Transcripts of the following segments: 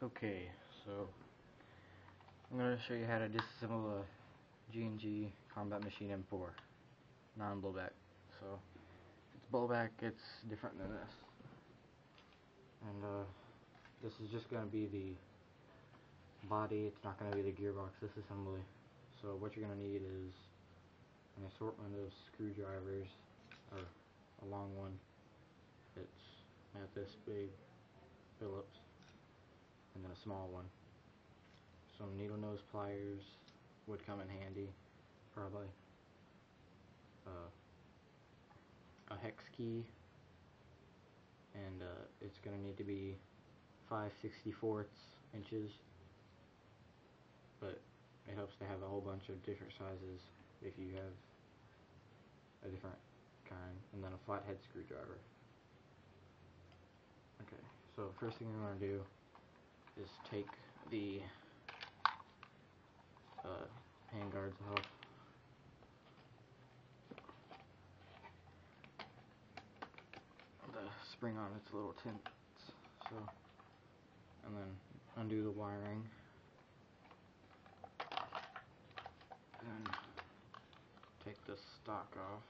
Okay, so I'm going to show you how to disassemble a G&G Combat Machine M4 non-blowback. So if it's blowback, it's different than this. And this is just going to be the body, it's not going to be the gearbox disassembly. So what you're going to need is an assortment of screwdrivers, or a long one. It's not this big, Phillips, and then a small one. Some needle nose pliers would come in handy, probably. A hex key, and it's going to need to be 5/64 inches, but it helps to have a whole bunch of different sizes if you have a different kind, and then a flathead screwdriver. Okay, so first thing we want to do is take the hand guards off. The spring on its little tints, so, and then undo the wiring, and take the stock off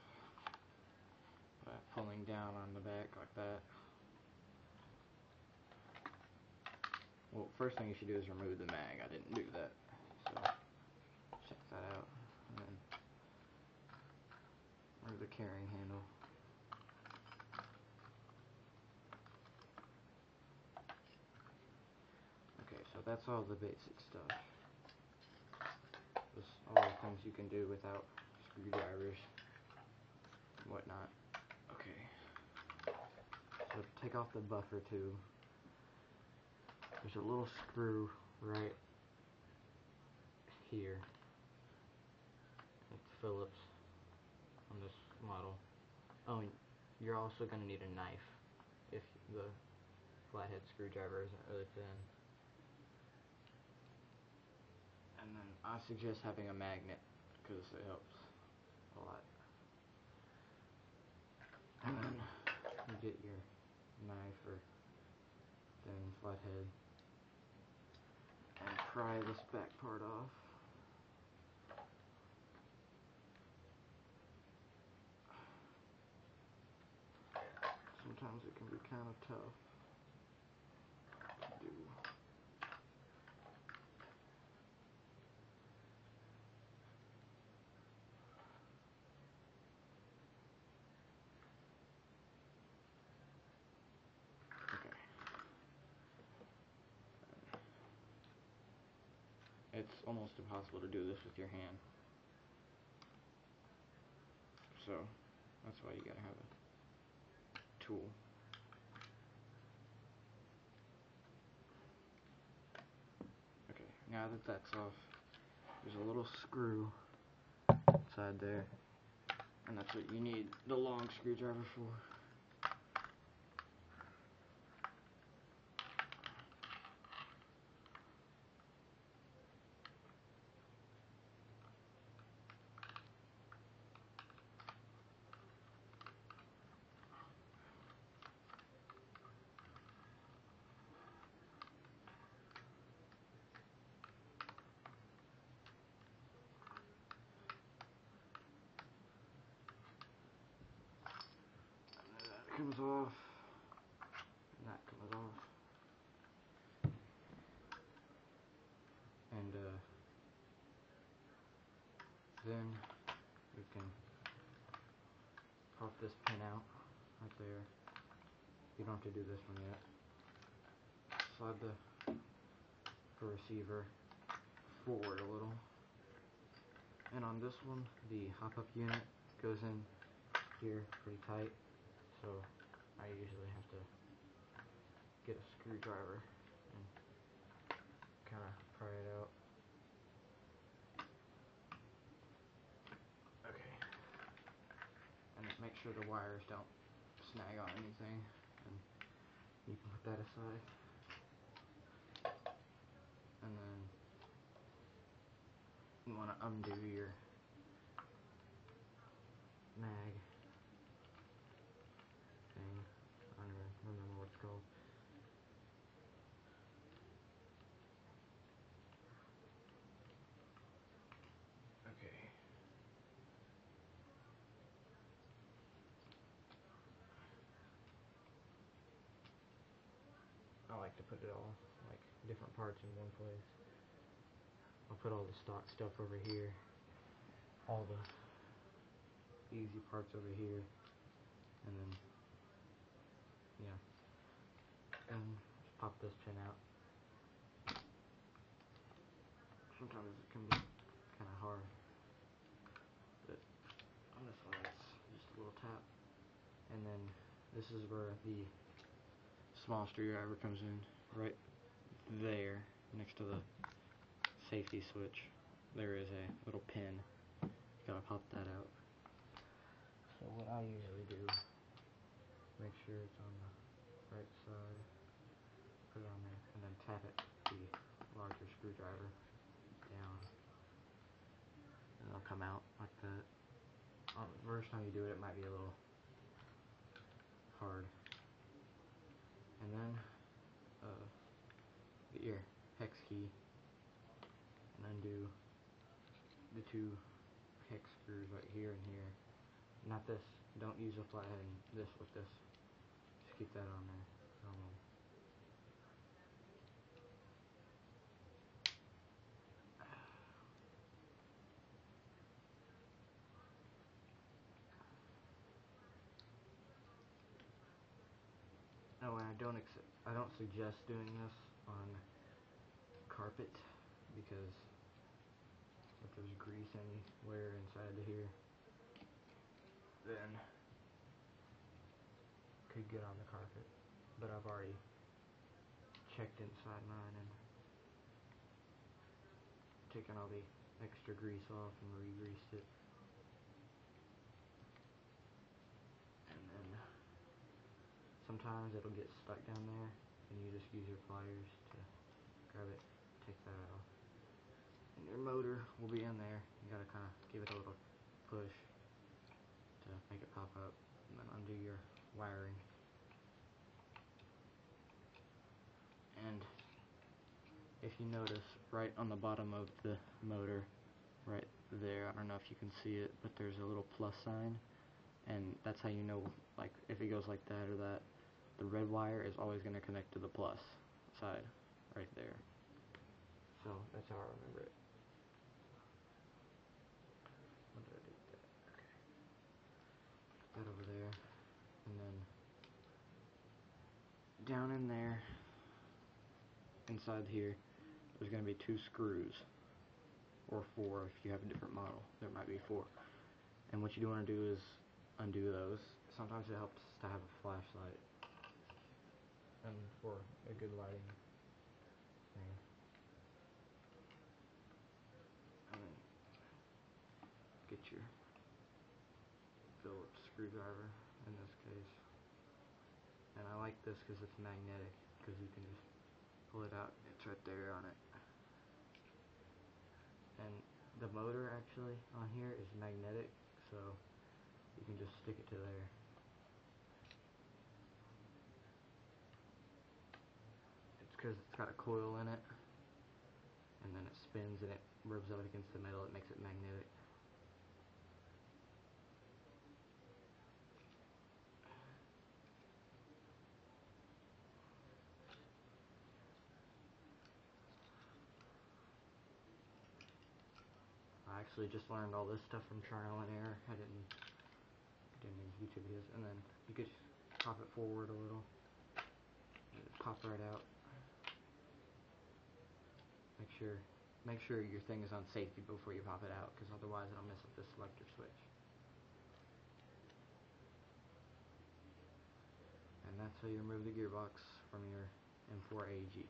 by pulling down on the back like that. Well, first thing you should do is remove the mag. I didn't do that, so check that out. And then remove the carrying handle. Okay, so that's all the basic stuff. Just all the things you can do without screwdrivers and whatnot. Okay, so take off the buffer tube. There's a little screw right here. It's Phillips on this model. Oh, and you're also going to need a knife if the flathead screwdriver isn't really thin. And then I suggest having a magnet because it helps a lot. And then you get your knife or thin flathead and pry this back part off. Sometimes it can be kind of tough to do. Okay. It's almost impossible to do this with your hand. So that's why you gotta have a tool. Okay, now that that's off, there's a little screw inside there, and that's what you need the long screwdriver for. Comes off, and that comes off, and then you can pop this pin out right there. You don't have to do this one yet. Slide the receiver forward a little, and on this one the hop-up unit goes in here pretty tight. So I usually have to get a screwdriver and kind of pry it out. Okay. And make sure the wires don't snag on anything, and you can put that aside. And then you want to undo your mag thing. I don't even remember what it's called. like to put it all, like, different parts in one place. I'll put all the stock stuff over here, all the easy parts over here, and then, yeah, and just pop this pin out. Sometimes it can be kind of hard, but on this one it's just a little tap. And then this is where the small screwdriver comes in, right there, next to the safety switch. There is a little pin. You gotta pop that out. So what I usually do, make sure it's on the right side, put it on there, and then tap it with the larger screwdriver down, and it'll come out like that. The first time you do it, it might be a little hard. And then get your hex key and undo the two hex screws right here and here. Not this. Don't use a flathead. This with this. Just keep that on there. Oh, and I don't suggest doing this on carpet, because if there's grease anywhere inside of here, then it could get on the carpet. But I've already checked inside mine and taken all the extra grease off and re-greased it. And then sometimes it'll get stuck down there, and you just use your pliers to grab it, take that out. And your motor will be in there. You gotta kind of give it a little push to make it pop up, and then undo your wiring. And if you notice, right on the bottom of the motor, right there, I don't know if you can see it, but there's a little plus sign, and that's how you know, like, if it goes like that or that, the red wire is always going to connect to the plus side, right there. So that's how I remember it. What did I do with that? Okay. Put that over there, and then down in there, inside here, there's going to be 2 screws, or 4 if you have a different model. There might be 4. And what you do want to do is undo those. Sometimes it helps to have a flashlight, and for a good lighting thing. And then get your Phillips screwdriver in this case. And I like this because it's magnetic, because you can just pull it out. It's right there on it. And the motor actually on here is magnetic, so you can just stick it to there. It's because it's got a coil in it, and then it spins and it rubs up against the metal. It makes it magnetic. I actually just learned all this stuff from trial and error. I didn't use YouTube videos. And then you could pop it forward a little, and it pop right out. Make sure your thing is on safety before you pop it out, because otherwise it'll mess up the selector switch. And that's how you remove the gearbox from your M4 AEG.